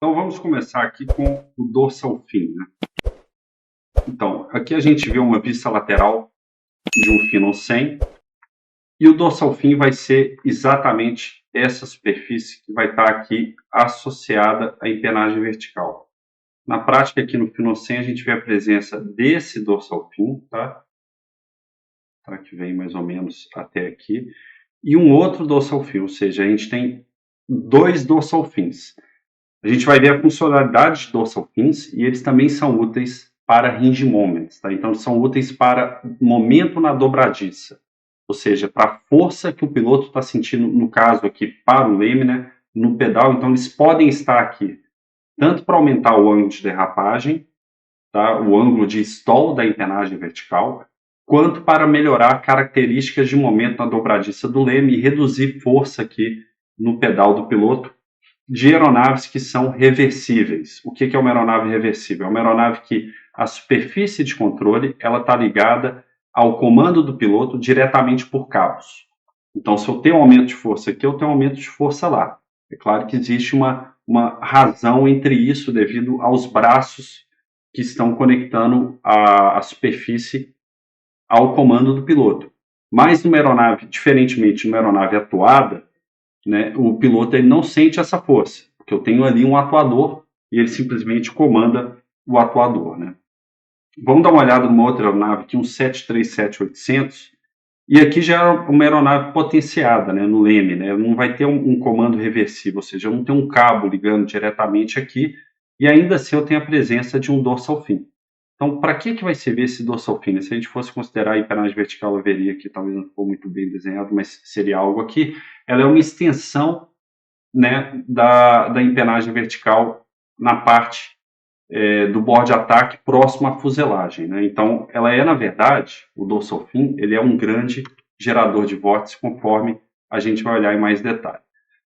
Então vamos começar aqui com o dorsal fin, né? Então, aqui a gente vê uma vista lateral de um Finon 100 e o dorsal fin vai ser exatamente essa superfície que vai estar aqui associada à empenagem vertical. Na prática, aqui no Finon 100 a gente vê a presença desse dorsal fin, tá? Que vem mais ou menos até aqui, e um outro dorsal fin, ou seja, a gente tem dois dorsal fins. A gente vai ver a funcionalidade de dorsal fins e eles também são úteis para hinge moments, tá? Então são úteis para momento na dobradiça, ou seja, para a força que o piloto está sentindo, no caso aqui para o leme, né, no pedal. Então eles podem estar aqui tanto para aumentar o ângulo de derrapagem, tá, o ângulo de stall da empenagem vertical, quanto para melhorar características de momento na dobradiça do leme e reduzir força aqui no pedal do piloto de aeronaves que são reversíveis. O que é uma aeronave reversível? É uma aeronave que a superfície de controle ela está ligada ao comando do piloto diretamente por cabos. Então, se eu tenho um aumento de força aqui, eu tenho um aumento de força lá. É claro que existe uma razão entre isso devido aos braços que estão conectando a superfície ao comando do piloto. Mas numa aeronave, diferentemente numa aeronave atuada, né, o piloto ele não sente essa força, porque eu tenho ali um atuador e ele simplesmente comanda o atuador, né? Vamos dar uma olhada numa outra aeronave aqui, um 737-800, e aqui já é uma aeronave potenciada, né, no leme, né? Não vai ter um comando reversível, ou seja, eu não tenho um cabo ligando diretamente aqui, e ainda assim eu tenho a presença de um dorsal fin. Então, para que vai servir esse dorsal fin? Se a gente fosse considerar a empenagem vertical, eu veria que talvez não ficou muito bem desenhado, mas seria algo aqui. Ela é uma extensão, né, da empenagem vertical na parte do bord de ataque próximo à fuselagem, né? Então, ela é, na verdade, o dorsal fin, ele é um grande gerador de vórtice, conforme a gente vai olhar em mais detalhe.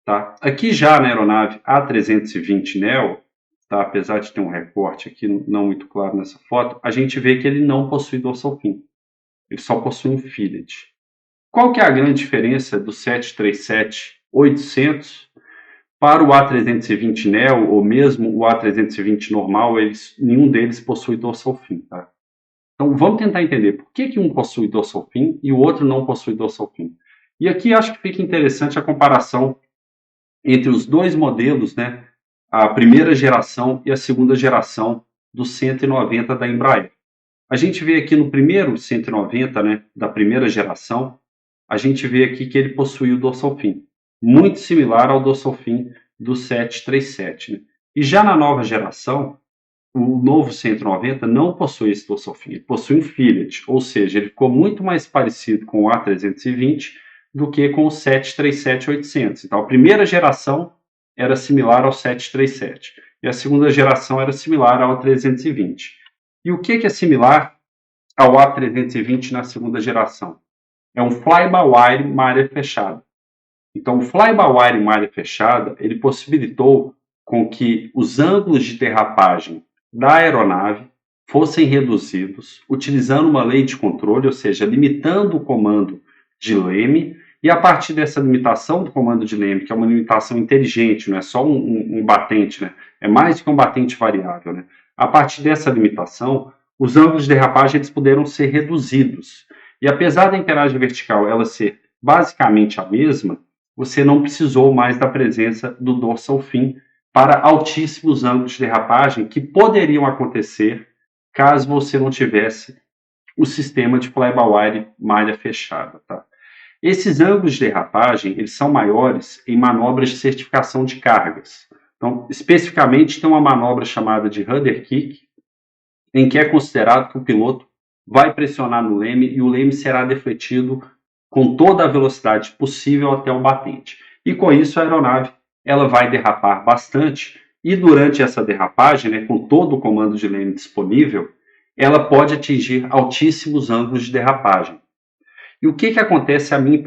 Tá? Aqui já na aeronave A320neo, tá? Apesar de ter um recorte aqui não muito claro nessa foto, a gente vê que ele não possui dorsal fin. Ele só possui um fillet. Qual que é a grande diferença do 737-800 para o A320neo, ou mesmo o A320 normal? Nenhum deles possui dorsal fin, tá? Então vamos tentar entender por que um possui dorsal fin e o outro não possui dorsal fin. E aqui acho que fica interessante a comparação entre os dois modelos, né, a primeira geração e a segunda geração do 190 da Embraer. A gente vê aqui no primeiro 190, né, da primeira geração, a gente vê aqui que ele possui o dorsal fin, muito similar ao dorsal fin do 737. Né? E já na nova geração, o novo 190 não possui esse dorsal fin, ele possui um fillet, ou seja, ele ficou muito mais parecido com o A320 do que com o 737-800. Então, a primeira geração era similar ao 737 e a segunda geração era similar ao 320. E o que é similar ao A320 na segunda geração? É um fly-by-wire malha fechada. Então, o fly-by-wire malha fechada, ele possibilitou com que os ângulos de derrapagem da aeronave fossem reduzidos, utilizando uma lei de controle, ou seja, limitando o comando de leme, e a partir dessa limitação do comando de leme, que é uma limitação inteligente, não é só um batente, né? É mais que um batente variável, né? A partir dessa limitação, os ângulos de derrapagem eles puderam ser reduzidos. E apesar da empenagem vertical ela ser basicamente a mesma, você não precisou mais da presença do dorsal fin para altíssimos ângulos de derrapagem que poderiam acontecer caso você não tivesse o sistema de fly-by-wire malha fechada, tá? Esses ângulos de derrapagem eles são maiores em manobras de certificação de cargas. Então, especificamente, tem uma manobra chamada de rudder kick, em que é considerado que o piloto vai pressionar no leme e o leme será defletido com toda a velocidade possível até o batente. E com isso a aeronave ela vai derrapar bastante e durante essa derrapagem, né, com todo o comando de leme disponível, ela pode atingir altíssimos ângulos de derrapagem. E o que acontece se a minha